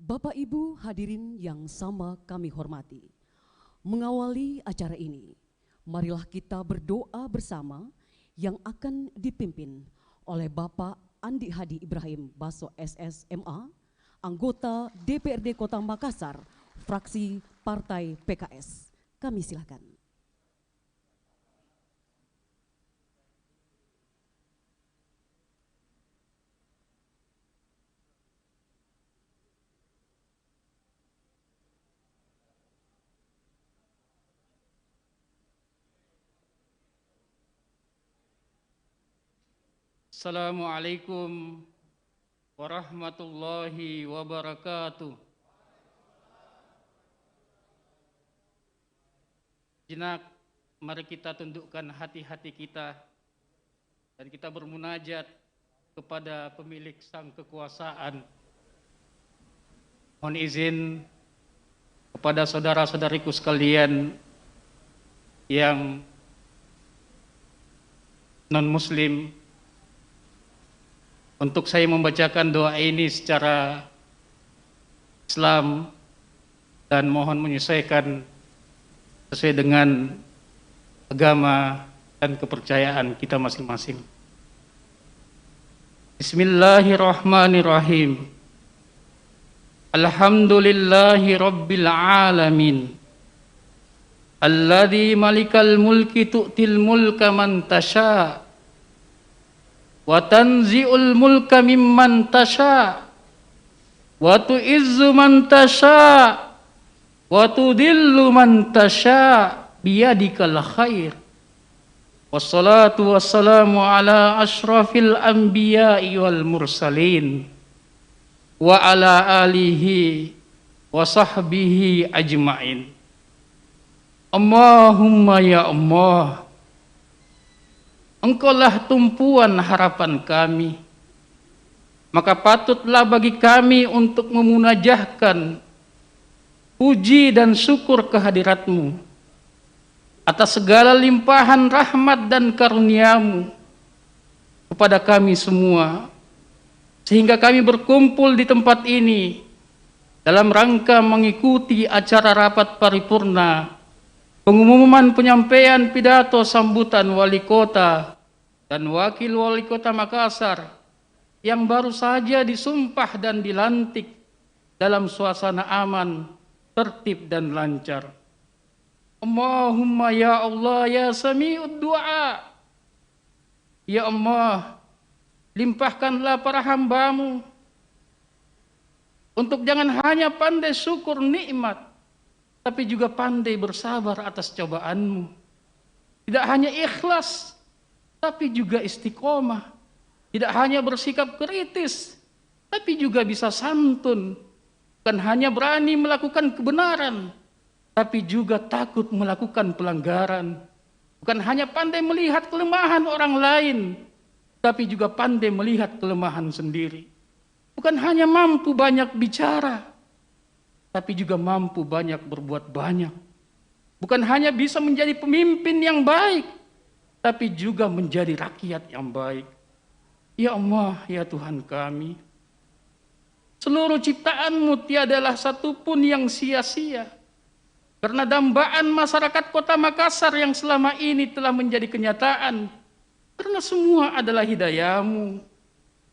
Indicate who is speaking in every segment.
Speaker 1: Bapak Ibu hadirin yang sama kami hormati, mengawali acara ini, marilah kita berdoa bersama yang akan dipimpin oleh Bapak Andi Hadi Ibrahim Baso SSMA, anggota DPRD Kota Makassar, fraksi Partai PKS. Kami silakan.
Speaker 2: Assalamualaikum warahmatullahi wabarakatuh. Jenak, mari kita tundukkan hati-hati kita dan kita bermunajat kepada pemilik sang kekuasaan. Mohon izin kepada saudara-saudariku sekalian yang non-muslim, untuk saya membacakan doa ini secara Islam dan mohon menyesuaikan sesuai dengan agama dan kepercayaan kita masing-masing. Bismillahirrahmanirrahim. Alhamdulillahi rabbil alamin. Alladzi malikal mulki tu'til mulka man tasha' wa tanzi'ul mulka mimman tasha' wa tu'izzu man tasha' wa tudillu man tasha' biyadikal khair. Wassalatu wassalamu ala ashrafil anbiya'i wal mursalin wa ala alihi wa sahbihi ajma'in. Allahumma ya Allah, Engkaulah tumpuan harapan kami, maka patutlah bagi kami untuk memunajahkan puji dan syukur kehadirat-Mu atas segala limpahan rahmat dan karunia-Mu kepada kami semua, sehingga kami berkumpul di tempat ini dalam rangka mengikuti acara rapat paripurna pengumuman penyampaian pidato sambutan wali kota dan wakil wali kota Makassar yang baru saja disumpah dan dilantik dalam suasana aman, tertib dan lancar. Allahumma ya Allah ya sami'ud du'a. Ya Allah, limpahkanlah para hamba-Mu untuk jangan hanya pandai syukur nikmat, tapi juga pandai bersabar atas cobaan-Mu. Tidak hanya ikhlas, tapi juga istiqomah. Tidak hanya bersikap kritis, tapi juga bisa santun. Bukan hanya berani melakukan kebenaran, tapi juga takut melakukan pelanggaran. Bukan hanya pandai melihat kelemahan orang lain, tapi juga pandai melihat kelemahan sendiri. Bukan hanya mampu banyak bicara, tapi juga mampu banyak berbuat banyak. Bukan hanya bisa menjadi pemimpin yang baik, tapi juga menjadi rakyat yang baik. Ya Allah, ya Tuhan kami, seluruh ciptaan-Mu tiadalah satupun yang sia-sia. Karena dambaan masyarakat Kota Makassar yang selama ini telah menjadi kenyataan, karena semua adalah hidayah-Mu.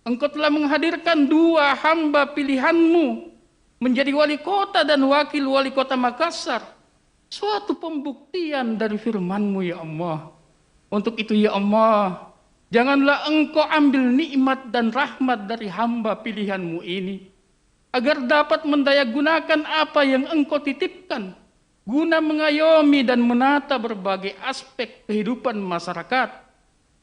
Speaker 2: Engkau telah menghadirkan dua hamba pilihan-Mu menjadi wali kota dan wakil wali kota Makassar, suatu pembuktian dari firman-Mu ya Allah. Untuk itu ya Allah, janganlah Engkau ambil nikmat dan rahmat dari hamba pilihan-Mu ini, agar dapat mendayagunakan apa yang Engkau titipkan, guna mengayomi dan menata berbagai aspek kehidupan masyarakat,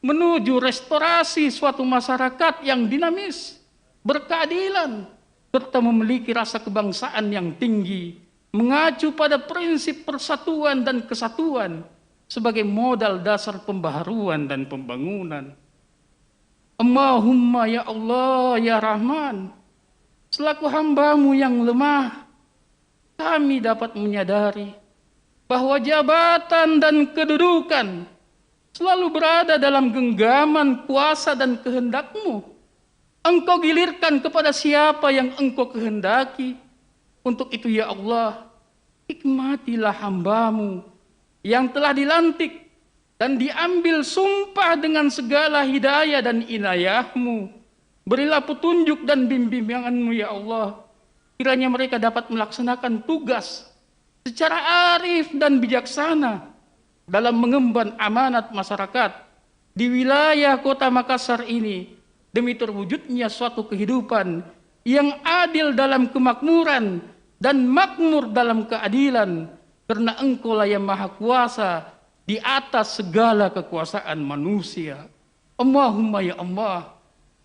Speaker 2: menuju restorasi suatu masyarakat yang dinamis, berkeadilan, serta memiliki rasa kebangsaan yang tinggi, mengacu pada prinsip persatuan dan kesatuan sebagai modal dasar pembaharuan dan pembangunan. Allahumma ya Allah ya Rahman, selaku hamba-Mu yang lemah, kami dapat menyadari bahwa jabatan dan kedudukan selalu berada dalam genggaman kuasa dan kehendak-Mu. Engkau gilirkan kepada siapa yang Engkau kehendaki, Untuk itu ya Allah, hikmatilah hamba-Mu yang telah dilantik dan diambil sumpah dengan segala hidayah dan inayah-Mu. Berilah petunjuk dan bimbingan-Mu ya Allah. Kiranya mereka dapat melaksanakan tugas secara arif dan bijaksana dalam mengemban amanat masyarakat di wilayah Kota Makassar ini, demi terwujudnya suatu kehidupan yang adil dalam kemakmuran dan makmur dalam keadilan, karena Engkau lah yang maha kuasa di atas segala kekuasaan manusia. Allahumma ya Allah,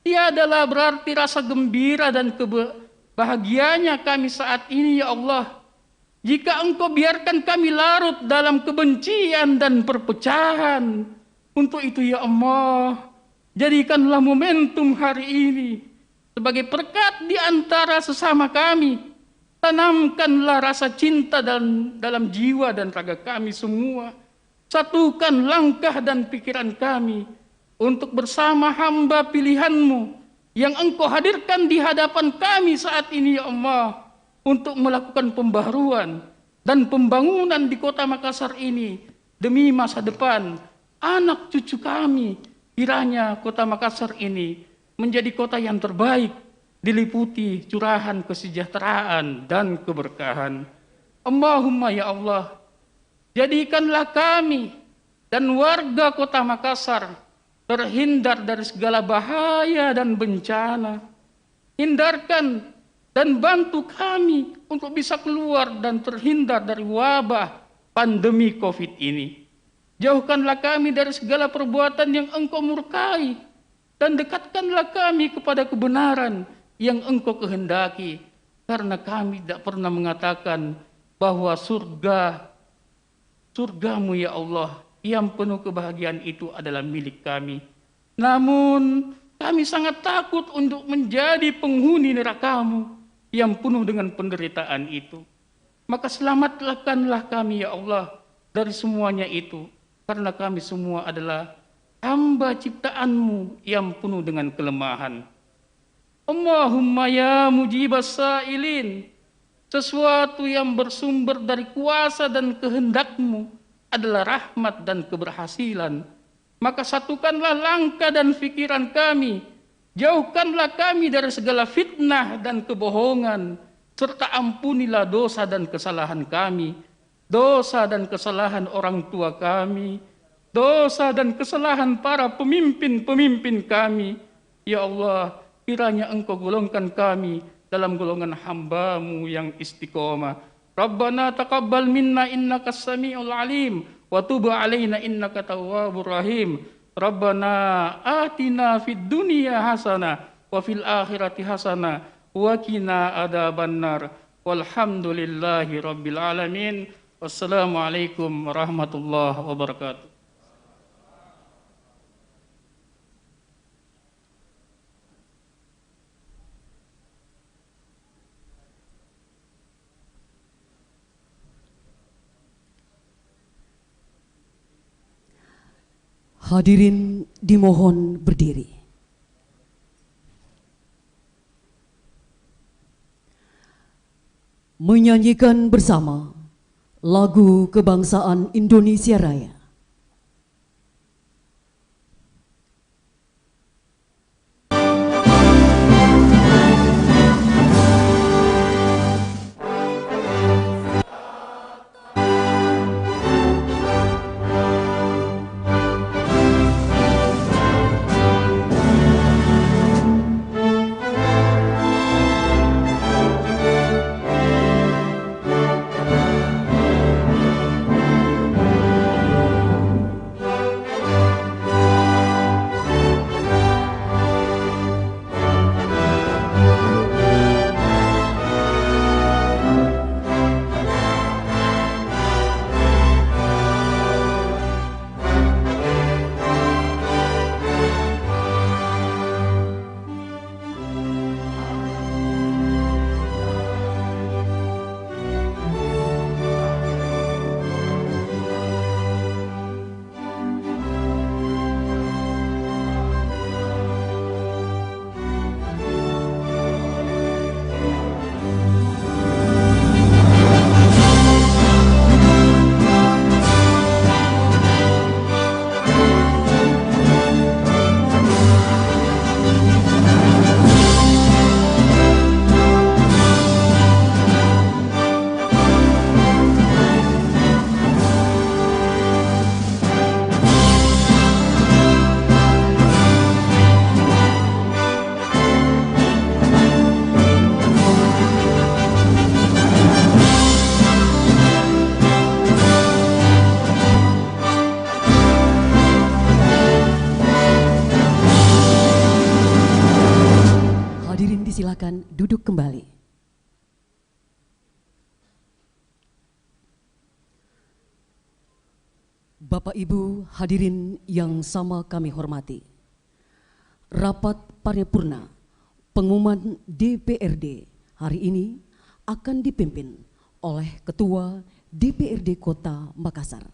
Speaker 2: tiadalah berarti rasa gembira dan bahagianya kami saat ini ya Allah, jika Engkau biarkan kami larut dalam kebencian dan perpecahan. Untuk itu ya Allah, jadikanlah momentum hari ini sebagai berkat di antara sesama kami. Tanamkanlah rasa cinta dalam jiwa dan raga kami semua. Satukan langkah dan pikiran kami untuk bersama hamba pilihan-Mu yang Engkau hadirkan di hadapan kami saat ini ya Allah, untuk melakukan pembaharuan dan pembangunan di Kota Makassar ini demi masa depan anak cucu kami. Kiranya Kota Makassar ini menjadi kota yang terbaik, diliputi curahan kesejahteraan dan keberkahan. Allahumma ya Allah, jadikanlah kami dan warga Kota Makassar terhindar dari segala bahaya dan bencana. Hindarkan dan bantu kami untuk bisa keluar dan terhindar dari wabah pandemi COVID ini. Jauhkanlah kami dari segala perbuatan yang Engkau murkai, dan dekatkanlah kami kepada kebenaran yang Engkau kehendaki, karena kami tidak pernah mengatakan bahwa surga-Mu ya Allah yang penuh kebahagiaan itu adalah milik kami. Namun kami sangat takut untuk menjadi penghuni neraka-Mu yang penuh dengan penderitaan itu. Maka selamatkanlah kami ya Allah dari semuanya itu, karena kami semua adalah hamba ciptaan-Mu yang penuh dengan kelemahan. Allahumma ya mujibas sa'ilin, sesuatu yang bersumber dari kuasa dan kehendak-Mu adalah rahmat dan keberhasilan. Maka satukanlah langkah dan pikiran kami, jauhkanlah kami dari segala fitnah dan kebohongan, serta ampunilah dosa dan kesalahan kami, dosa dan kesalahan orang tua kami, dosa dan kesalahan para pemimpin-pemimpin kami. Ya Allah, kiranya Engkau golongkan kami dalam golongan hamba-Mu yang istiqomah. Rabbana taqabbal minna innaka as-sami'ul alim wa tub alaina innaka tawwabur rahim. Rabbana atina fid dunya hasanah wa fil akhirati hasanah wa qina adzabannar. Walhamdulillahi rabbil alamin. Wassalamualaikum warahmatullahi wabarakatuh.
Speaker 1: Hadirin dimohon berdiri. Menyanyikan bersama lagu kebangsaan Indonesia Raya. dipersilakan duduk kembali. Bapak Ibu hadirin yang sama kami hormati, rapat paripurna pengumuman DPRD hari ini akan dipimpin oleh Ketua DPRD Kota Makassar.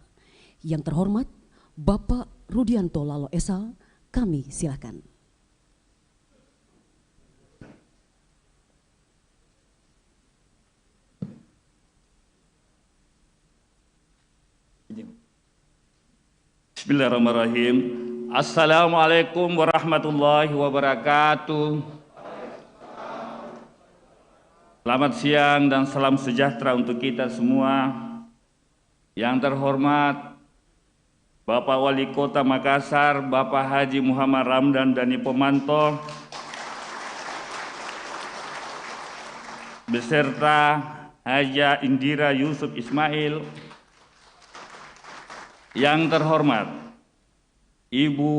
Speaker 1: Yang terhormat Bapak Rudianto Lalo Esa, kami silakan.
Speaker 3: Bismillahirrahmanirrahim. Assalamualaikum warahmatullahi wabarakatuh. Selamat siang dan salam sejahtera untuk kita semua. Yang terhormat Bapak Wali Kota Makassar, Bapak Haji Muhammad Ramdan Dani Pomanto, beserta Haja Indira Yusuf Ismail. Yang terhormat Ibu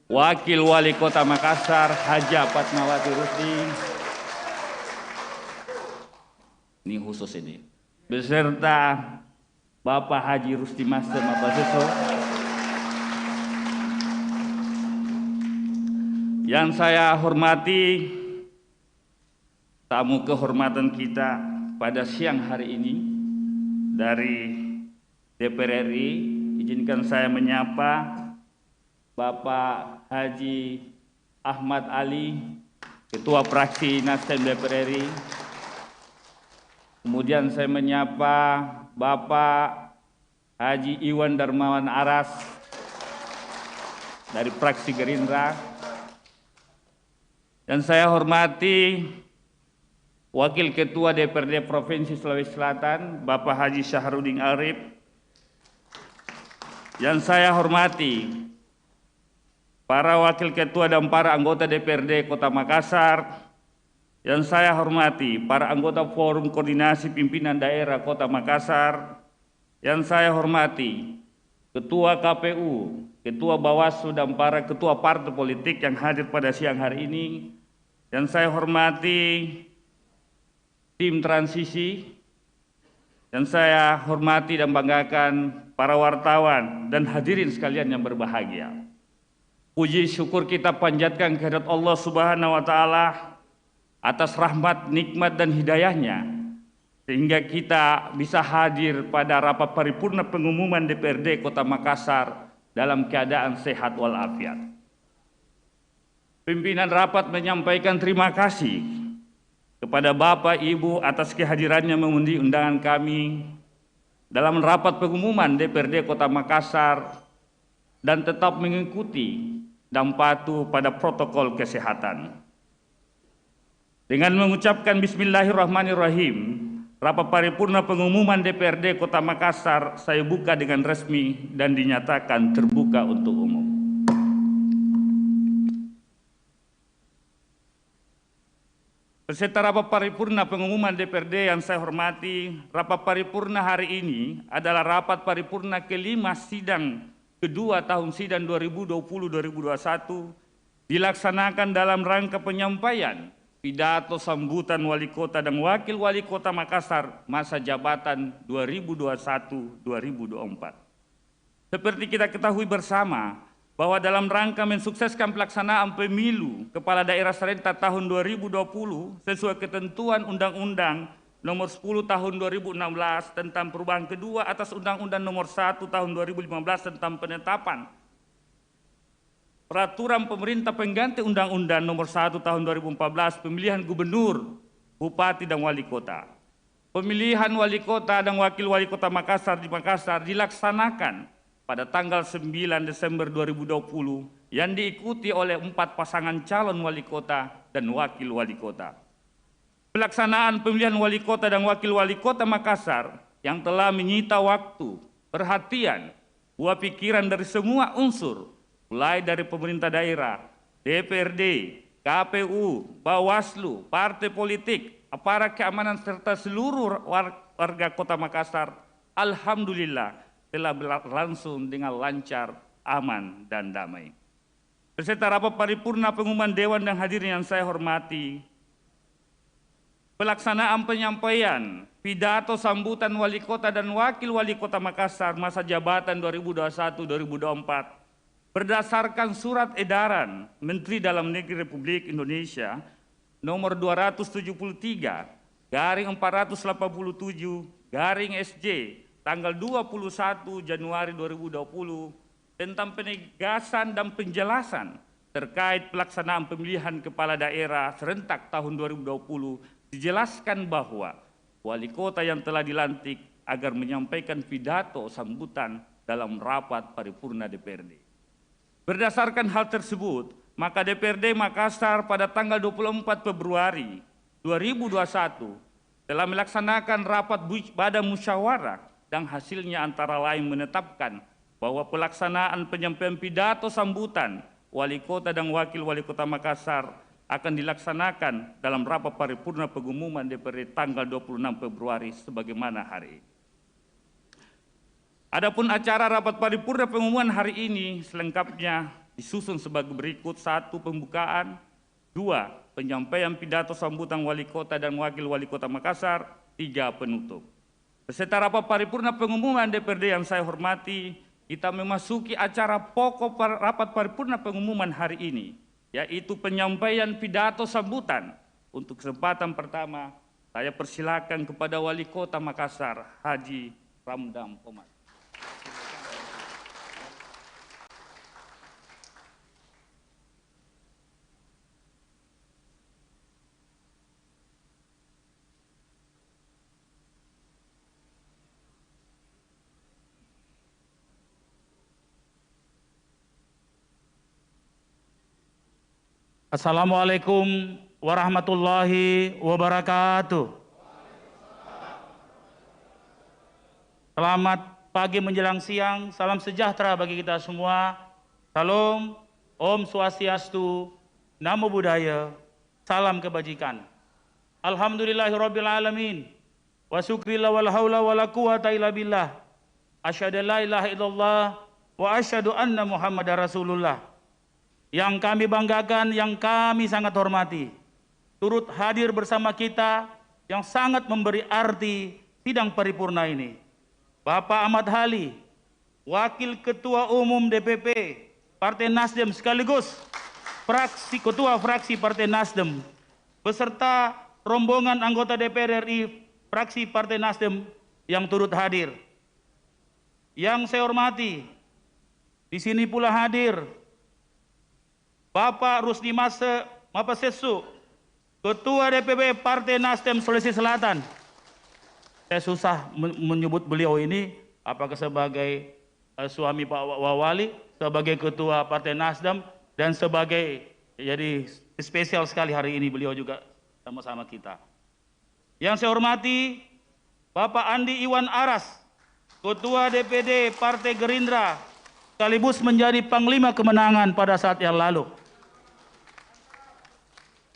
Speaker 3: Wakil Wali Kota Makassar, Haja Fatmawati Rusdi, ini khusus ini, beserta Bapak Haji Rusdi Master Mapasuso. Yang saya hormati tamu kehormatan kita pada siang hari ini dari DPR RI, izinkan saya menyapa Bapak Haji Ahmad Ali, Ketua Fraksi Nasdem DPR RI. Kemudian saya menyapa Bapak Haji Iwan Darmawan Aras dari Fraksi Gerindra. Dan saya hormati Wakil Ketua DPRD Provinsi Sulawesi Selatan, Bapak Haji Syahrudin Arif. Yang saya hormati para Wakil Ketua dan para anggota DPRD Kota Makassar. Yang saya hormati para anggota Forum Koordinasi Pimpinan Daerah Kota Makassar. Yang saya hormati Ketua KPU, Ketua Bawaslu dan para ketua partai politik yang hadir pada siang hari ini. Yang saya hormati tim transisi. Yang saya hormati dan banggakan para wartawan dan hadirin sekalian yang berbahagia. Puji syukur kita panjatkan kehadirat Allah Subhanahu wa Ta'ala atas rahmat, nikmat dan hidayahnya, sehingga kita bisa hadir pada rapat paripurna pengumuman DPRD Kota Makassar dalam keadaan sehat walafiat. Pimpinan rapat menyampaikan terima kasih kepada Bapak Ibu atas kehadirannya memenuhi undangan kami dalam rapat pengumuman DPRD Kota Makassar dan tetap mengikuti dan patuh pada protokol kesehatan. Dengan mengucapkan Bismillahirrahmanirrahim, rapat paripurna pengumuman DPRD Kota Makassar saya buka dengan resmi dan dinyatakan terbuka untuk umum. Peserta rapat paripurna pengumuman DPRD yang saya hormati, rapat paripurna hari ini adalah rapat paripurna kelima sidang kedua tahun sidang 2020-2021 dilaksanakan dalam rangka penyampaian pidato sambutan Wali Kota dan Wakil Wali Kota Makassar masa jabatan 2021-2024. Seperti kita ketahui bersama, bahwa dalam rangka mensukseskan pelaksanaan pemilu kepala daerah serentak tahun 2020 sesuai ketentuan Undang-Undang Nomor 10 Tahun 2016 tentang perubahan kedua atas Undang-Undang Nomor 1 Tahun 2015 tentang penetapan Peraturan Pemerintah Pengganti Undang-Undang Nomor 1 Tahun 2014 pemilihan gubernur, bupati dan wali kota. Pemilihan wali kota dan wakil wali kota Makassar di Makassar dilaksanakan pada tanggal 9 Desember 2020 yang diikuti oleh 4 pasangan calon wali kota dan wakil wali kota. Pelaksanaan pemilihan wali kota dan wakil wali kota Makassar yang telah menyita waktu, perhatian, buah pikiran dari semua unsur, mulai dari pemerintah daerah, DPRD, KPU, Bawaslu, partai politik, aparat keamanan serta seluruh warga kota Makassar, alhamdulillah telah berlangsung dengan lancar, aman, dan damai. Beserta rapat paripurna pengumuman Dewan dan hadirin yang saya hormati, pelaksanaan penyampaian pidato sambutan Wali Kota dan Wakil Wali Kota Makassar masa jabatan 2021-2024 berdasarkan Surat Edaran Menteri Dalam Negeri Republik Indonesia nomor 273/487/SJ tanggal 21 Januari 2020 tentang penegasan dan penjelasan terkait pelaksanaan pemilihan kepala daerah serentak tahun 2020, dijelaskan bahwa wali kota yang telah dilantik agar menyampaikan pidato sambutan dalam rapat paripurna DPRD. Berdasarkan hal tersebut, maka DPRD Makassar pada tanggal 24 Februari 2021 telah melaksanakan rapat badan musyawarah dan hasilnya antara lain menetapkan bahwa pelaksanaan penyampaian pidato sambutan Wali Kota dan Wakil Wali Kota Makassar akan dilaksanakan dalam rapat paripurna pengumuman DPRD tanggal 26 Februari sebagaimana hari ini. Adapun acara rapat paripurna pengumuman hari ini selengkapnya disusun sebagai berikut: 1. Pembukaan, 2. Penyampaian pidato sambutan Wali Kota dan Wakil Wali Kota Makassar, 3. Penutup. Beserta rapat paripurna pengumuman DPRD yang saya hormati, kita memasuki acara pokok rapat paripurna pengumuman hari ini, yaitu penyampaian pidato sambutan. Untuk kesempatan pertama, saya persilakan kepada Wali Kota Makassar, Haji Ramdan Pomat.
Speaker 4: Assalamualaikum warahmatullahi wabarakatuh. Selamat pagi menjelang siang, salam sejahtera bagi kita semua. Salam, Om Swastiastu, Namo Buddhaya, salam kebajikan. Alhamdulillahirabbil alamin. Wa syukrillah wal haula wala quwata illa billah. Asyhadu an la ilaha illallah wa asyhadu anna Muhammadar Rasulullah. Yang kami banggakan, yang kami sangat hormati, turut hadir bersama kita yang sangat memberi arti sidang paripurna ini. Bapak Ahmad Hali, Wakil Ketua Umum DPP Partai Nasdem sekaligus Ketua Fraksi Partai Nasdem, beserta rombongan anggota DPR RI Fraksi Partai Nasdem yang turut hadir. Yang saya hormati, di sini pula hadir Bapak Rusdi Mapasesu, Ketua DPP Partai Nasdem Sulawesi Selatan. Saya susah menyebut beliau ini, apakah sebagai suami Pak Wawali, sebagai Ketua Partai Nasdem, dan sebagai, jadi spesial sekali hari ini beliau juga sama-sama kita. Yang saya hormati Bapak Andi Iwan Aras, Ketua DPD Partai Gerindra, sekaligus menjadi Panglima Kemenangan pada saat yang lalu.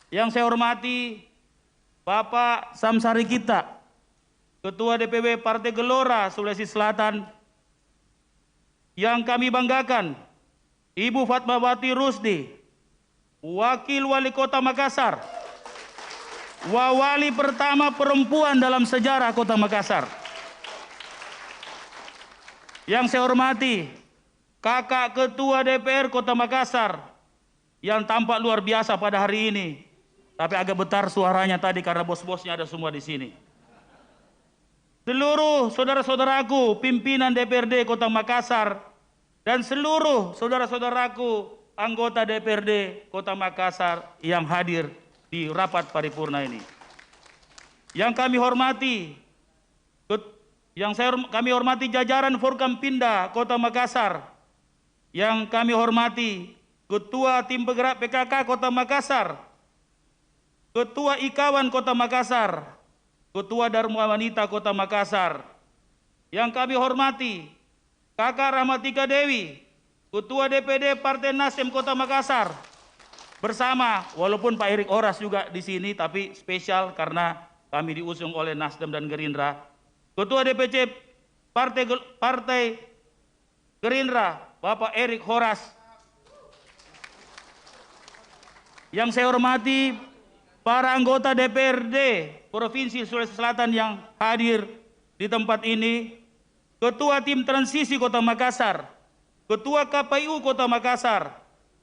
Speaker 4: Yang saya hormati Bapak Samsari Kita, Ketua DPW Partai Gelora Sulawesi Selatan. Yang kami banggakan Ibu Fatmawati Rusdi, Wakil Wali Kota Makassar, wali pertama perempuan dalam sejarah Kota Makassar. Yang saya hormati Kakak Ketua DPR Kota Makassar yang tampak luar biasa pada hari ini. Tapi agak betar suaranya tadi karena bos-bosnya ada semua di sini. Seluruh saudara-saudaraku pimpinan DPRD Kota Makassar dan seluruh saudara-saudaraku anggota DPRD Kota Makassar yang hadir di rapat paripurna ini. Yang kami hormati, kami hormati jajaran Forkampinda Kota Makassar. Yang kami hormati Ketua Tim Penggerak PKK Kota Makassar, Ketua Ikawan Kota Makassar, Ketua Dharma Wanita Kota Makassar. Yang kami hormati Kakak Rahmatika Dewi, Ketua DPD Partai Nasdem Kota Makassar. Bersama, walaupun Pak Erik Horas juga di sini, tapi spesial karena kami diusung oleh Nasdem dan Gerindra. Ketua DPC Partai Gerindra, Bapak Erik Horas. Yang saya hormati para anggota DPRD Provinsi Sulawesi Selatan yang hadir di tempat ini, Ketua Tim Transisi Kota Makassar, Ketua KPU Kota Makassar,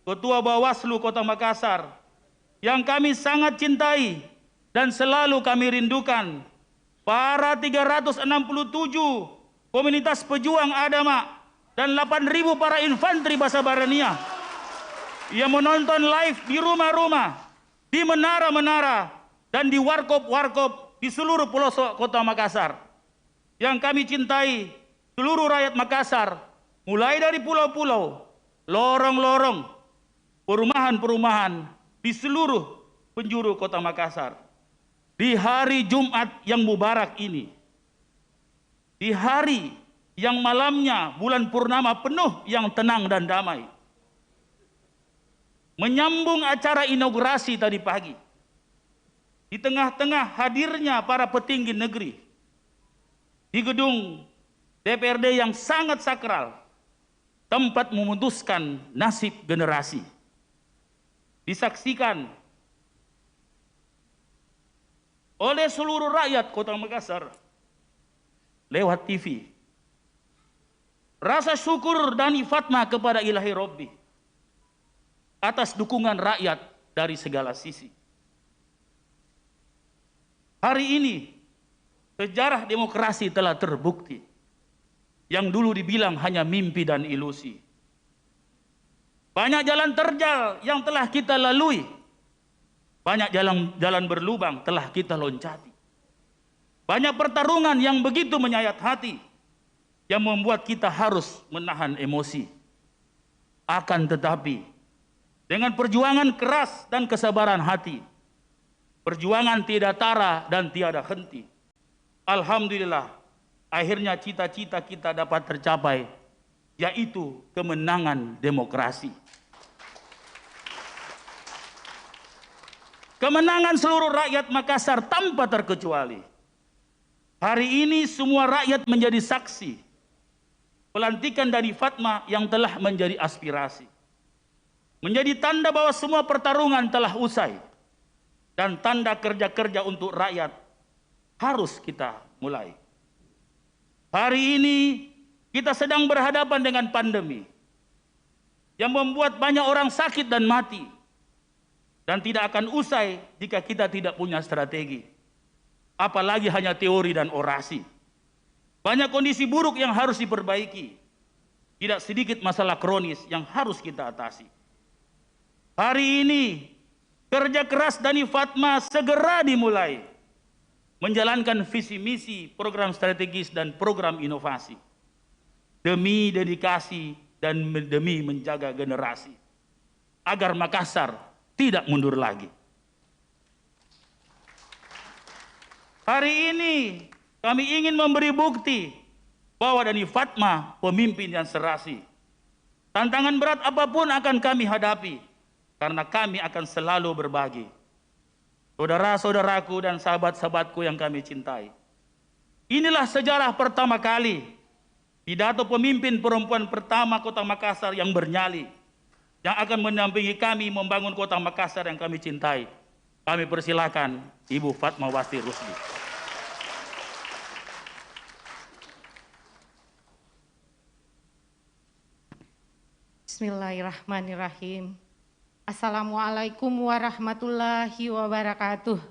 Speaker 4: Ketua Bawaslu Kota Makassar, yang kami sangat cintai dan selalu kami rindukan, para 367 komunitas pejuang Adama dan 8.000 para infanteri Basa Barania yang menonton live di rumah-rumah, di menara-menara, dan di warkop-warkop di seluruh pelosok Kota Makassar. Yang kami cintai, seluruh rakyat Makassar, mulai dari pulau-pulau, lorong-lorong, perumahan-perumahan di seluruh penjuru Kota Makassar. Di hari Jumat yang mubarak ini, di hari yang malamnya bulan purnama penuh yang tenang dan damai, menyambung acara inaugurasi tadi pagi, di tengah-tengah hadirnya para petinggi negeri, di gedung DPRD yang sangat sakral, tempat memutuskan nasib generasi, disaksikan oleh seluruh rakyat Kota Makassar lewat TV. Rasa syukur Dani Fatma kepada Ilahi Robbi atas dukungan rakyat dari segala sisi. Hari ini sejarah demokrasi telah terbukti. Yang dulu dibilang hanya mimpi dan ilusi. Banyak jalan terjal yang telah kita lalui. Banyak jalan berlubang telah kita loncati. Banyak pertarungan yang begitu menyayat hati, yang membuat kita harus menahan emosi. Akan tetapi, dengan perjuangan keras dan kesabaran hati, perjuangan tiada tara dan tiada henti, alhamdulillah, akhirnya cita-cita kita dapat tercapai, yaitu kemenangan demokrasi. Kemenangan seluruh rakyat Makassar tanpa terkecuali. Hari ini semua rakyat menjadi saksi pelantikan Dani Fatma yang telah menjadi aspirasi. Menjadi tanda bahwa semua pertarungan telah usai. Dan tanda kerja-kerja untuk rakyat harus kita mulai. Hari ini kita sedang berhadapan dengan pandemi yang membuat banyak orang sakit dan mati. Dan tidak akan usai jika kita tidak punya strategi. Apalagi hanya teori dan orasi. Banyak kondisi buruk yang harus diperbaiki. Tidak sedikit masalah kronis yang harus kita atasi. Hari ini, kerja keras Dani Fatma segera dimulai. Menjalankan visi misi, program strategis dan program inovasi. Demi dedikasi dan demi menjaga generasi. Agar Makassar tidak mundur lagi. Hari ini kami ingin memberi bukti bahwa Dani Fatma pemimpin yang serasi. Tantangan berat apapun akan kami hadapi karena kami akan selalu berbagi. Saudara-saudaraku dan sahabat-sahabatku yang kami cintai. Inilah sejarah pertama kali pidato pemimpin perempuan pertama Kota Makassar yang bernyali, yang akan mendampingi kami membangun Kota Makassar yang kami cintai. Kami persilakan Ibu Fatmawati Rusdi.
Speaker 5: Bismillahirrahmanirrahim. Assalamualaikum warahmatullahi wabarakatuh.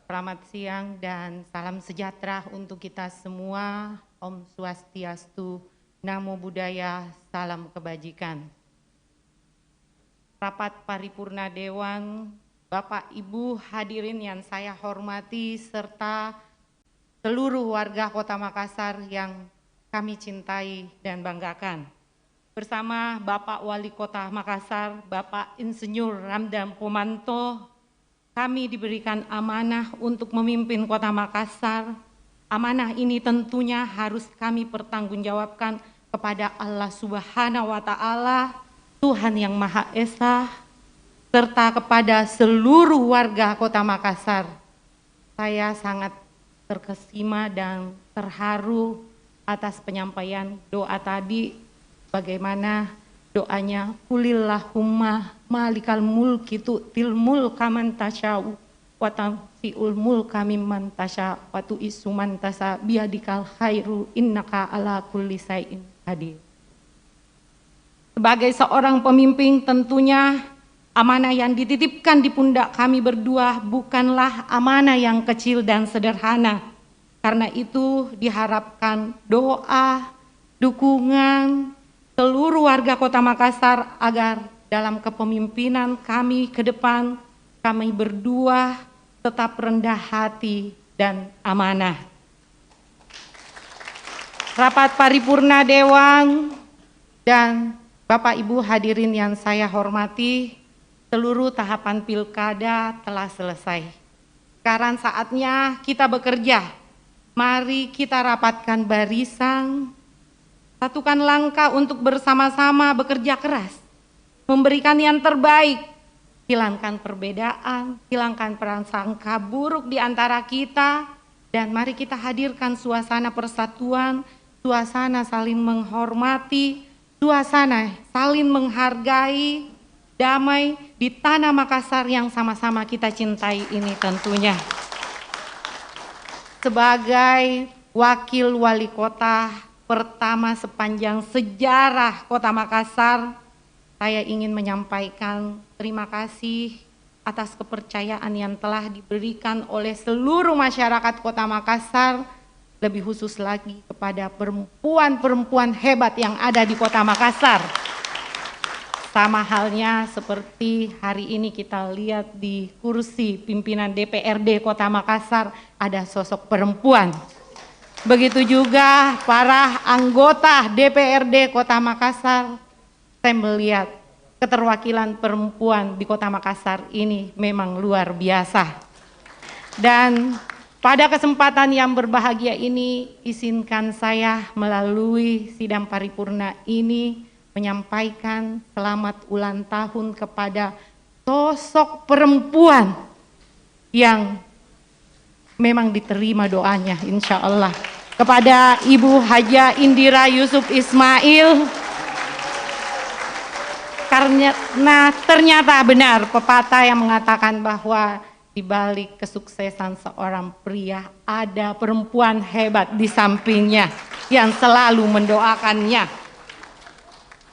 Speaker 5: Selamat siang dan salam sejahtera untuk kita semua. Om Swastiastu, Namo Buddhaya, salam kebajikan. Rapat Paripurna Dewan, Bapak Ibu hadirin yang saya hormati, serta seluruh warga Kota Makassar yang kami cintai dan banggakan. Bersama Bapak Wali Kota Makassar, Bapak Insinyur Ramdan Pomanto, kami diberikan amanah untuk memimpin Kota Makassar. Amanah ini tentunya harus kami pertanggungjawabkan kepada Allah Subhanahu wa Ta'ala, Tuhan yang Maha Esa, serta kepada seluruh warga Kota Makassar. Saya sangat terkesima dan terharu atas penyampaian doa tadi, bagaimana doanya, Qulillahumma malikal mulki tu'til mulka man tasya'u wa tanzi'ul mulka mimman tasya' wa tu'izzu man tasya' biyadikal khairu innaka ala kulli syai'in qadir. Sebagai seorang pemimpin, tentunya amanah yang dititipkan di pundak kami berdua bukanlah amanah yang kecil dan sederhana. Karena itu diharapkan doa, dukungan seluruh warga Kota Makassar agar dalam kepemimpinan kami ke depan, kami berdua tetap rendah hati dan amanah. Rapat paripurna Dewan dan Bapak Ibu hadirin yang saya hormati, seluruh tahapan pilkada telah selesai. Sekarang saatnya kita bekerja. Mari kita rapatkan barisan, satukan langkah untuk bersama-sama bekerja keras, memberikan yang terbaik, hilangkan perbedaan, hilangkan prasangka buruk di antara kita, dan mari kita hadirkan suasana persatuan, suasana saling menghormati, suasana saling menghargai, damai di tanah Makassar yang sama-sama kita cintai ini tentunya. Sebagai wakil wali kota pertama sepanjang sejarah Kota Makassar, saya ingin menyampaikan terima kasih atas kepercayaan yang telah diberikan oleh seluruh masyarakat Kota Makassar, lebih khusus lagi kepada perempuan-perempuan hebat yang ada di Kota Makassar. Sama halnya seperti hari ini kita lihat di kursi pimpinan DPRD Kota Makassar ada sosok perempuan. Begitu juga para anggota DPRD Kota Makassar, saya melihat keterwakilan perempuan di Kota Makassar ini memang luar biasa. Dan pada kesempatan yang berbahagia ini, izinkan saya melalui sidang paripurna ini menyampaikan selamat ulang tahun kepada sosok perempuan yang memang diterima doanya insya Allah, kepada Ibu Haja Indira Yusuf Ismail, karena ternyata benar pepatah yang mengatakan bahwa di balik kesuksesan seorang pria ada perempuan hebat di sampingnya yang selalu mendoakannya.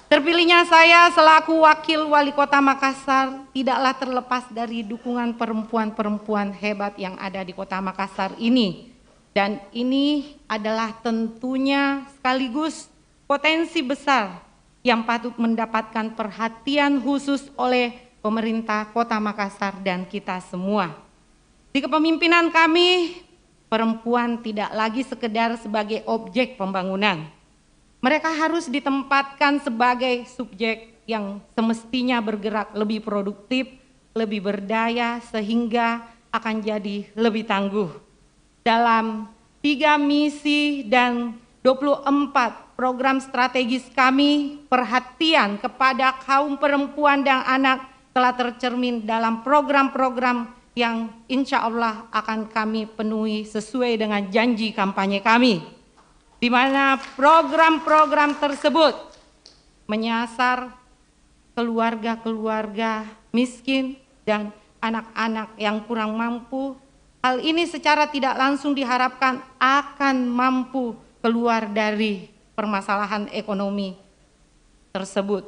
Speaker 5: Terpilihnya saya selaku wakil wali kota Makassar tidaklah terlepas dari dukungan perempuan-perempuan hebat yang ada di kota Makassar ini. Dan ini adalah tentunya sekaligus potensi besar yang patut mendapatkan perhatian khusus oleh pemerintah kota Makassar dan kita semua. Di kepemimpinan kami, perempuan tidak lagi sekedar sebagai objek pembangunan. Mereka harus ditempatkan sebagai subjek yang semestinya bergerak lebih produktif, lebih berdaya, sehingga akan jadi lebih tangguh. Dalam 3 misi dan 24 program strategis kami, perhatian kepada kaum perempuan dan anak telah tercermin dalam program-program yang insya Allah akan kami penuhi sesuai dengan janji kampanye kami, di mana program-program tersebut menyasar keluarga-keluarga miskin dan anak-anak yang kurang mampu. Hal ini secara tidak langsung diharapkan akan mampu keluar dari permasalahan ekonomi tersebut.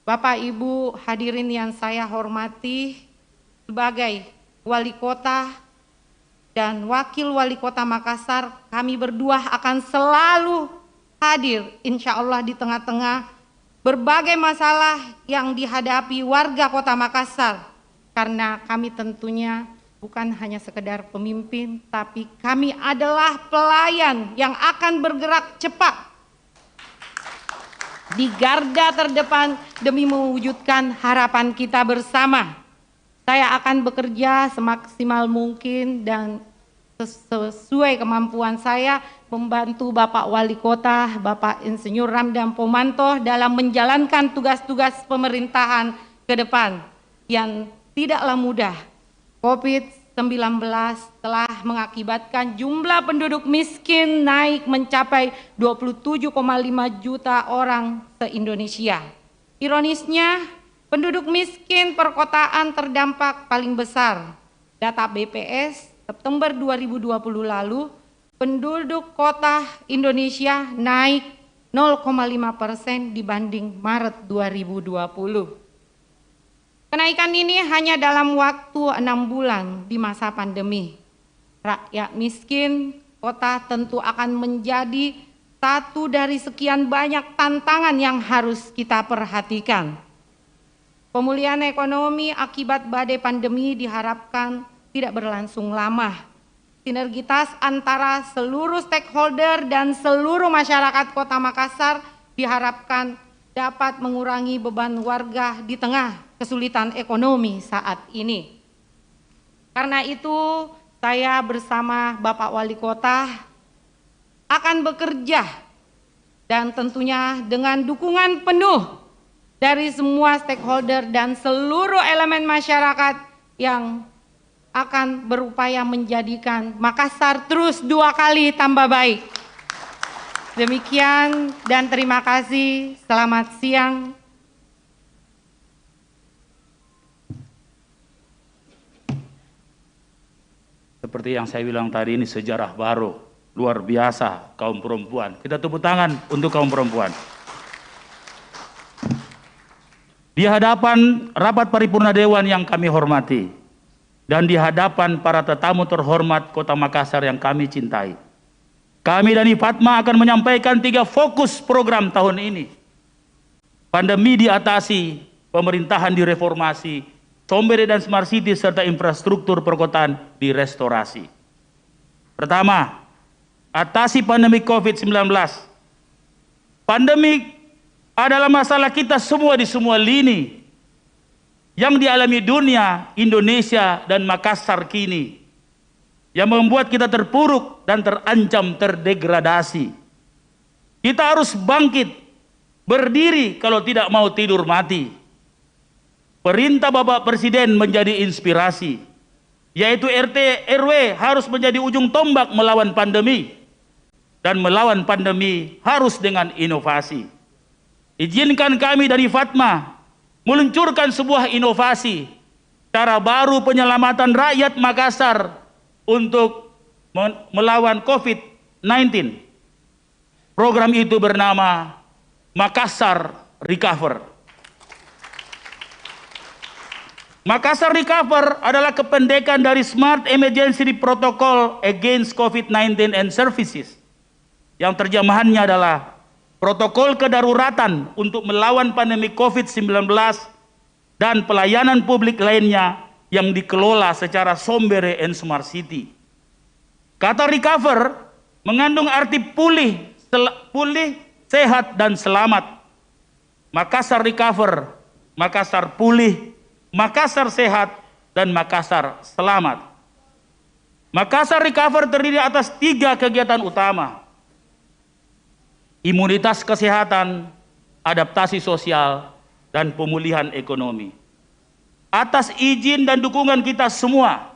Speaker 5: Bapak Ibu hadirin yang saya hormati, sebagai wali kota dan wakil wali kota Makassar, kami berdua akan selalu hadir insya Allah di tengah-tengah berbagai masalah yang dihadapi warga kota Makassar. Karena kami tentunya bukan hanya sekedar pemimpin, tapi kami adalah pelayan yang akan bergerak cepat di garda terdepan demi mewujudkan harapan kita bersama. Saya akan bekerja semaksimal mungkin dan sesuai kemampuan saya membantu Bapak Wali Kota, Bapak Insinyur Ramdan Pomanto dalam menjalankan tugas-tugas pemerintahan ke depan yang tidaklah mudah. COVID-19 telah mengakibatkan jumlah penduduk miskin naik mencapai 27,5 juta orang se-Indonesia. Ironisnya, penduduk miskin perkotaan terdampak paling besar. Data BPS September 2020 lalu, penduduk kota Indonesia naik 0,5% dibanding Maret 2020. Kenaikan ini hanya dalam waktu 6 bulan di masa pandemi. Rakyat miskin kota tentu akan menjadi satu dari sekian banyak tantangan yang harus kita perhatikan. Pemulihan ekonomi akibat badai pandemi diharapkan tidak berlangsung lama. Sinergitas antara seluruh stakeholder dan seluruh masyarakat Kota Makassar diharapkan dapat mengurangi beban warga di tengah kesulitan ekonomi saat ini. Karena itu, saya bersama Bapak Wali Kota akan bekerja dan tentunya dengan dukungan penuh dari semua stakeholder dan seluruh elemen masyarakat yang akan berupaya menjadikan Makassar terus 2 kali tambah baik. Demikian dan terima kasih. Selamat siang.
Speaker 4: Seperti yang saya bilang tadi, ini sejarah baru, luar biasa kaum perempuan. Kita tepuk tangan untuk kaum perempuan. Di hadapan rapat paripurna Dewan yang kami hormati, dan di hadapan para tetamu terhormat Kota Makassar yang kami cintai, kami dan IFATMA akan menyampaikan 3 fokus program tahun ini. Pandemi diatasi, pemerintahan direformasi, Sombere dan Smart City serta infrastruktur perkotaan direstorasi. Pertama, atasi pandemi COVID-19. Pandemi adalah masalah kita semua di semua lini yang dialami dunia, Indonesia, dan Makassar kini, yang membuat kita terpuruk dan terancam terdegradasi. Kita harus bangkit, berdiri kalau tidak mau tidur mati. Perintah Bapak Presiden menjadi inspirasi, yaitu RT RW harus menjadi ujung tombak melawan pandemi, dan melawan pandemi harus dengan inovasi. Izinkan kami dari IFATMA meluncurkan sebuah inovasi, cara baru penyelamatan rakyat Makassar untuk melawan COVID-19. Program itu bernama Makassar Recover. Makassar Recover adalah kependekan dari Smart Emergency Protocol Against COVID-19 and Services, yang terjemahannya adalah protokol kedaruratan untuk melawan pandemi COVID-19 dan pelayanan publik lainnya yang dikelola secara Sombere and Smart City. Kata recover mengandung arti pulih, sehat, dan selamat. Makassar Recover, Makassar pulih, Makassar sehat, dan Makassar selamat. Makassar Recover terdiri atas 3 kegiatan utama: imunitas kesehatan, adaptasi sosial, dan pemulihan ekonomi. Atas izin dan dukungan kita semua,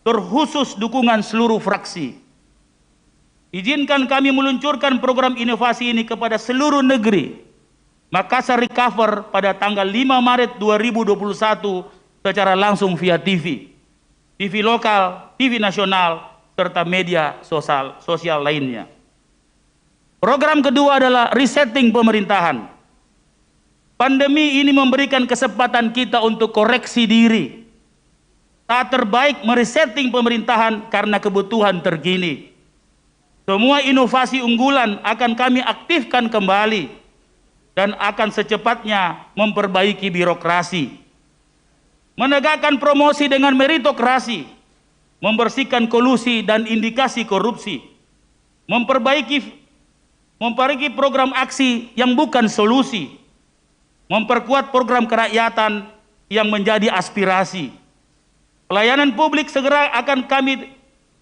Speaker 4: terkhusus dukungan seluruh fraksi, izinkan kami meluncurkan program inovasi ini kepada seluruh negeri. Makassar Recover pada tanggal 5 Maret 2021 secara langsung via TV lokal, TV nasional, serta media sosial lainnya. Program kedua adalah resetting pemerintahan. Pandemi ini memberikan kesempatan kita untuk koreksi diri. Saat terbaik meresetting pemerintahan karena kebutuhan terkini. Semua inovasi unggulan akan kami aktifkan kembali dan akan secepatnya memperbaiki birokrasi, menegakkan promosi dengan meritokrasi, membersihkan kolusi dan indikasi korupsi, memperbaiki program aksi yang bukan solusi, memperkuat program kerakyatan yang menjadi aspirasi. Pelayanan publik segera akan kami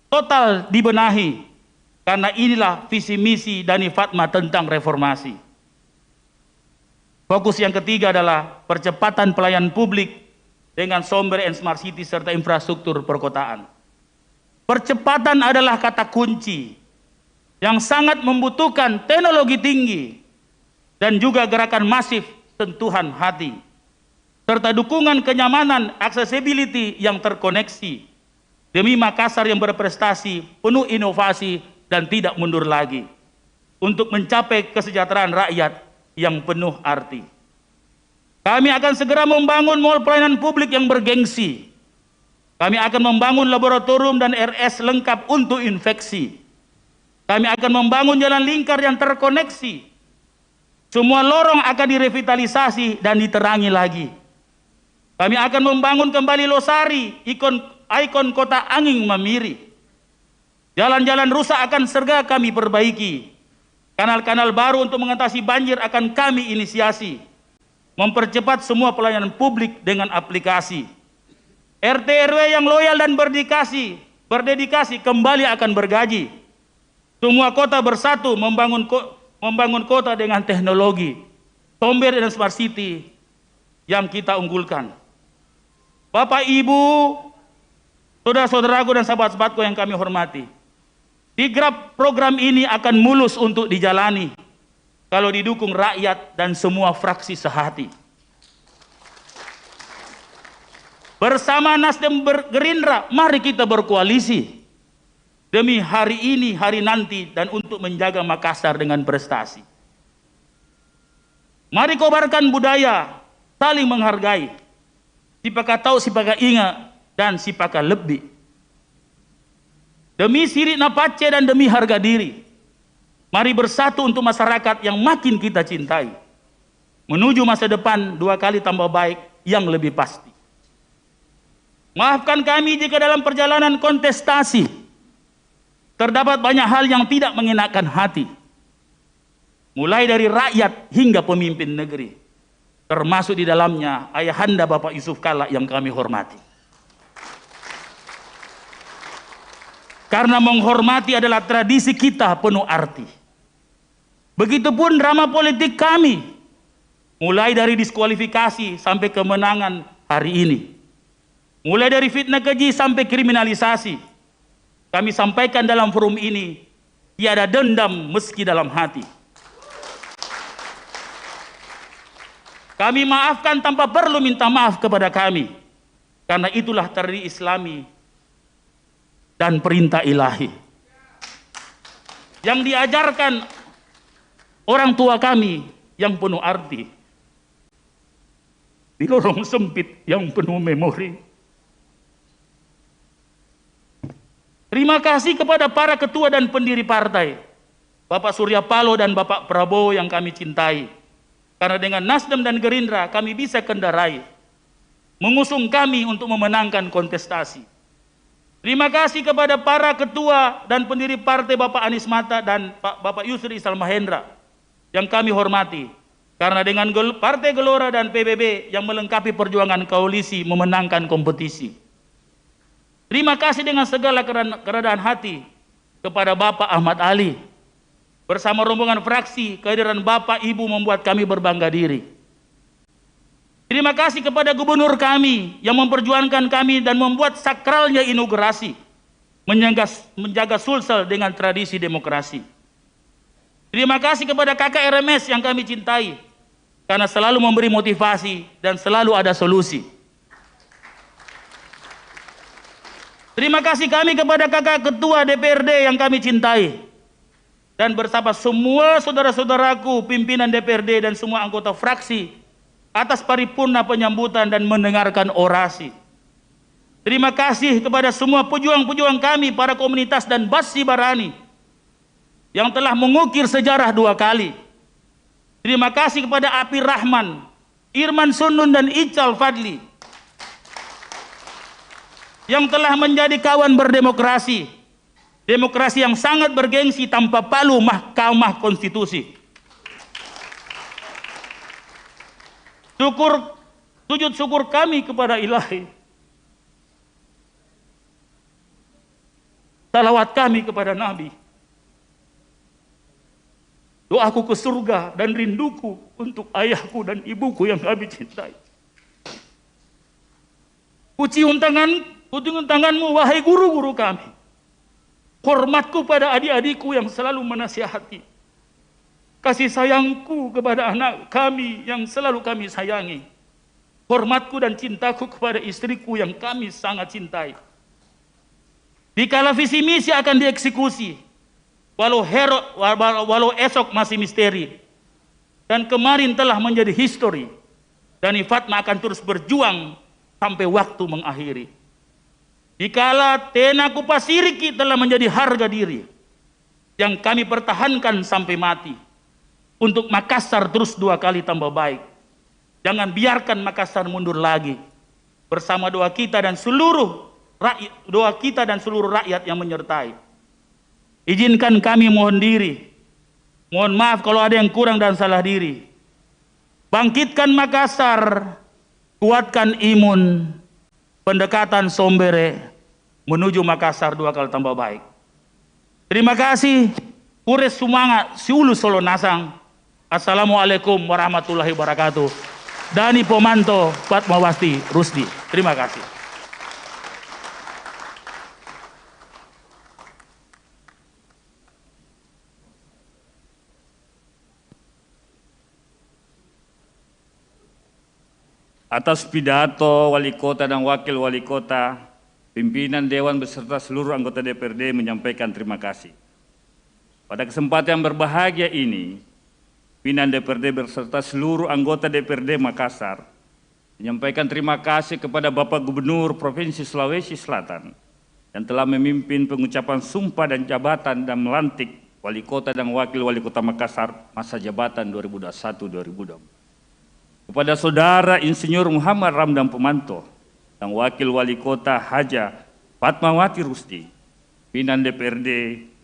Speaker 4: total dibenahi, karena inilah visi misi dan IFATMA tentang reformasi. Fokus yang ketiga adalah percepatan pelayanan publik dengan Sombere and Smart City serta infrastruktur perkotaan. Percepatan adalah kata kunci yang sangat membutuhkan teknologi tinggi dan juga gerakan masif sentuhan hati, serta dukungan kenyamanan accessibility yang terkoneksi demi Makassar yang berprestasi, penuh inovasi, dan tidak mundur lagi untuk mencapai kesejahteraan rakyat yang penuh arti. Kami akan segera membangun mall pelayanan publik yang bergengsi. Kami akan membangun laboratorium dan RS lengkap untuk infeksi. Kami akan membangun jalan lingkar yang terkoneksi. Semua lorong akan direvitalisasi dan diterangi lagi. Kami akan membangun kembali Losari, ikon kota angin memiri. Jalan-jalan rusak akan segera kami perbaiki. Kanal-kanal baru untuk mengatasi banjir akan kami inisiasi. Mempercepat semua pelayanan publik dengan aplikasi. RT RW yang loyal dan berdedikasi kembali akan bergaji. Semua kota bersatu membangun kota dengan teknologi. Tomber dan Smart City yang kita unggulkan. Bapak, Ibu, saudara-saudaraku dan sahabat-sahabatku yang kami hormati, program ini akan mulus untuk dijalani kalau didukung rakyat dan semua fraksi sehati. Bersama Nasdem Gerindra, mari kita berkoalisi demi hari ini, hari nanti, dan untuk menjaga Makassar dengan prestasi. Mari kobarkan budaya saling menghargai, sipaka tahu, sipaka ingat, dan sipaka lebih. Demi sirik napace dan demi harga diri, mari bersatu untuk masyarakat yang makin kita cintai, menuju masa depan 2 kali tambah baik yang lebih pasti. Maafkan kami jika dalam perjalanan kontestasi terdapat banyak hal yang tidak mengenakan hati, mulai dari rakyat hingga pemimpin negeri, termasuk di dalamnya Ayahanda Bapak Yusuf Kalla yang kami hormati. Karena menghormati adalah tradisi kita penuh arti. Begitupun drama politik kami, mulai dari diskualifikasi sampai kemenangan hari ini. Mulai dari fitnah keji sampai kriminalisasi. Kami sampaikan dalam forum ini, tiada dendam meski dalam hati. Kami maafkan tanpa perlu minta maaf kepada kami. Karena itulah tradisi Islami dan perintah ilahi yang diajarkan orang tua kami yang penuh arti di lorong sempit yang penuh memori. Terima kasih kepada para ketua dan pendiri partai, Bapak Surya Paloh dan Bapak Prabowo yang kami cintai, karena dengan Nasdem dan Gerindra kami bisa kendarai, mengusung kami untuk memenangkan kontestasi. Terima kasih kepada para ketua dan pendiri partai Bapak Anies Mata dan Bapak Yusri Issal Mahendra yang kami hormati, karena dengan Partai Gelora dan PBB yang melengkapi perjuangan koalisi memenangkan kompetisi. Terima kasih dengan segala kerendahan hati kepada Bapak Ahmad Ali. Bersama rombongan fraksi, kehadiran Bapak Ibu membuat kami berbangga diri. Terima kasih kepada gubernur kami yang memperjuangkan kami dan membuat sakralnya inaugurasi, menjaga Sulsel dengan tradisi demokrasi. Terima kasih kepada kakak RMS yang kami cintai, karena selalu memberi motivasi dan selalu ada solusi. Terima kasih kami kepada kakak ketua DPRD yang kami cintai, dan bersama semua saudara-saudaraku pimpinan DPRD dan semua anggota fraksi atas paripurna penyambutan dan mendengarkan orasi. Terima kasih kepada semua pejuang-pejuang kami, para komunitas dan Basi Barani yang telah mengukir sejarah 2 kali. Terima kasih kepada Api Rahman, Irman Sundun dan Ical Fadli yang telah menjadi kawan berdemokrasi. Demokrasi yang sangat bergengsi tanpa palu Mahkamah Konstitusi. Sujud syukur kami kepada Ilahi. Salawat kami kepada Nabi. Doaku ke surga dan rinduku untuk ayahku dan ibuku yang kami cintai. Kucium tanganmu wahai guru-guru kami. Hormatku pada adik-adikku yang selalu menasihati. kasih sayangku kepada anak kami yang selalu kami sayangi, hormatku dan cintaku kepada istriku yang kami sangat cintai. Dikala visi misi akan dieksekusi, walau esok masih misteri, dan kemarin telah menjadi histori, Dhani Fatma akan terus berjuang sampai waktu mengakhiri. Dikala Tenaku Pasiriki telah menjadi harga diri yang kami pertahankan sampai mati, untuk Makassar terus 2 kali tambah baik. Jangan biarkan Makassar mundur lagi. Bersama doa kita dan seluruh rakyat yang menyertai. Izinkan kami mohon diri. Mohon maaf kalau ada yang kurang dan salah diri. Bangkitkan Makassar, kuatkan imun, pendekatan Sombere menuju Makassar 2 kali tambah baik. Terima kasih. Pures Sumanga, Siulu Solo Nasang. Assalamualaikum warahmatullahi wabarakatuh. Dhani Pomanto, Fatmawati Rusdi. Terima kasih.
Speaker 3: Atas pidato Wali Kota dan Wakil Wali Kota, pimpinan Dewan beserta seluruh anggota DPRD menyampaikan terima kasih. Pada kesempatan yang berbahagia ini, pimpinan DPRD beserta seluruh anggota DPRD Makassar menyampaikan terima kasih kepada Bapak Gubernur Provinsi Sulawesi Selatan yang telah memimpin pengucapan sumpah dan jabatan dan melantik Wali Kota dan Wakil Wali Kota Makassar masa jabatan 2021-2024. Kepada Saudara Insinyur Muhammad Ramdan Pomanto dan Wakil Wali Kota Haja Fatmawati Rusdi, pimpinan DPRD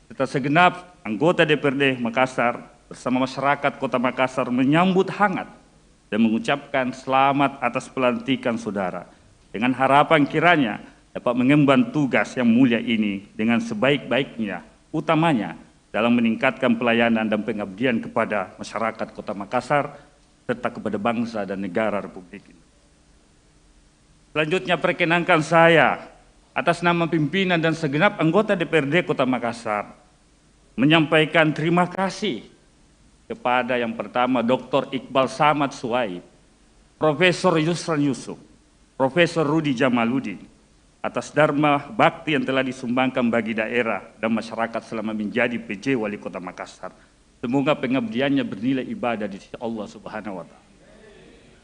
Speaker 3: serta segenap anggota DPRD Makassar bersama masyarakat Kota Makassar menyambut hangat dan mengucapkan selamat atas pelantikan saudara, dengan harapan kiranya dapat mengemban tugas yang mulia ini dengan sebaik-baiknya, utamanya dalam meningkatkan pelayanan dan pengabdian kepada masyarakat Kota Makassar serta kepada bangsa dan negara Republik ini. Selanjutnya perkenankan saya atas nama pimpinan dan segenap anggota DPRD Kota Makassar menyampaikan terima kasih kepada yang pertama Dr. Iqbal Samad Suwaib, Profesor Yusran Yusuf, Profesor Rudi Jamaludin atas dharma bakti yang telah disumbangkan bagi daerah dan masyarakat selama menjadi PJ Wali Kota Makassar. Semoga pengabdiannya bernilai ibadah di sisi Allah Subhanahu wa Ta'ala.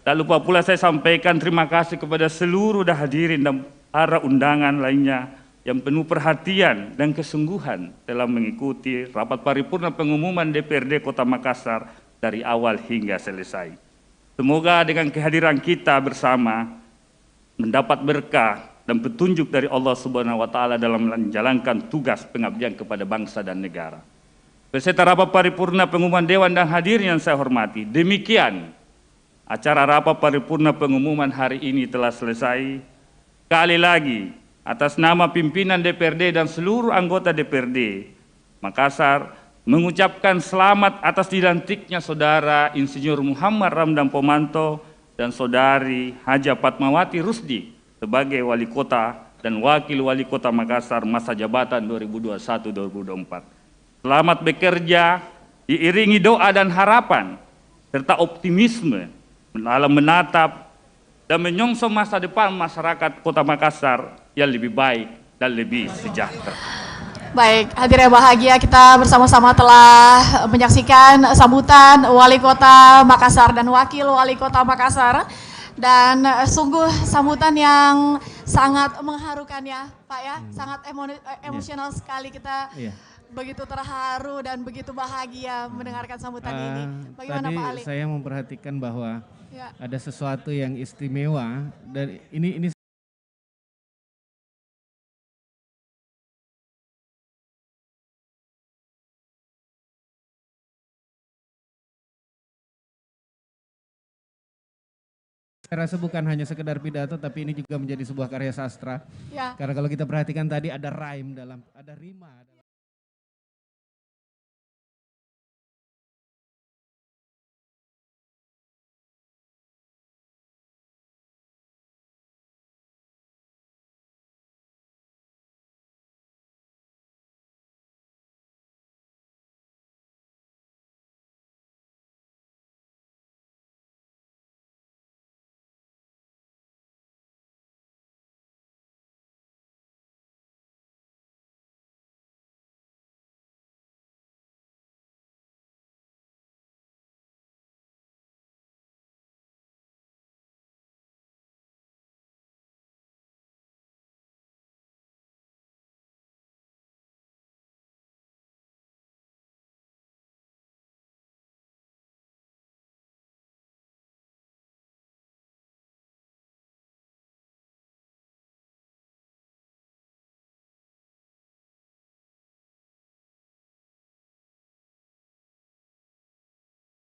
Speaker 3: Tak lupa pula saya sampaikan terima kasih kepada seluruh hadirin dan para undangan lainnya yang penuh perhatian dan kesungguhan telah mengikuti rapat paripurna pengumuman DPRD Kota Makassar dari awal hingga selesai. Semoga dengan kehadiran kita bersama mendapat berkah dan petunjuk dari Allah Subhanahu wa Ta'ala dalam menjalankan tugas pengabdian kepada bangsa dan negara. Beserta rapat paripurna pengumuman Dewan dan hadirin yang saya hormati, demikian acara rapat paripurna pengumuman hari ini telah selesai. Sekali lagi, atas nama pimpinan DPRD dan seluruh anggota DPRD Makassar, mengucapkan selamat atas dilantiknya Saudara Insinyur Muhammad Ramdan Pomanto dan Saudari Haja Fatmawati Rusdi sebagai Wali Kota dan Wakil Wali Kota Makassar masa jabatan 2021-2024. Selamat bekerja, diiringi doa dan harapan, serta optimisme dalam menatap dan menyongsong masa depan masyarakat Kota Makassar yang lebih baik dan lebih sejahtera.
Speaker 6: Baik, hadirin yang bahagia, kita bersama-sama telah menyaksikan sambutan Wali Kota Makassar dan Wakil Wali Kota Makassar. Dan sungguh sambutan yang sangat mengharukan ya Pak ya, sangat emosional sekali kita. Begitu terharu dan begitu bahagia mendengarkan sambutan ini. Bagaimana Pak Ali?
Speaker 7: Saya memperhatikan bahwa ada sesuatu yang istimewa dan ini saya rasa bukan hanya sekedar pidato, tapi ini juga menjadi sebuah karya sastra. Karena kalau kita perhatikan tadi ada rhyme ada rima.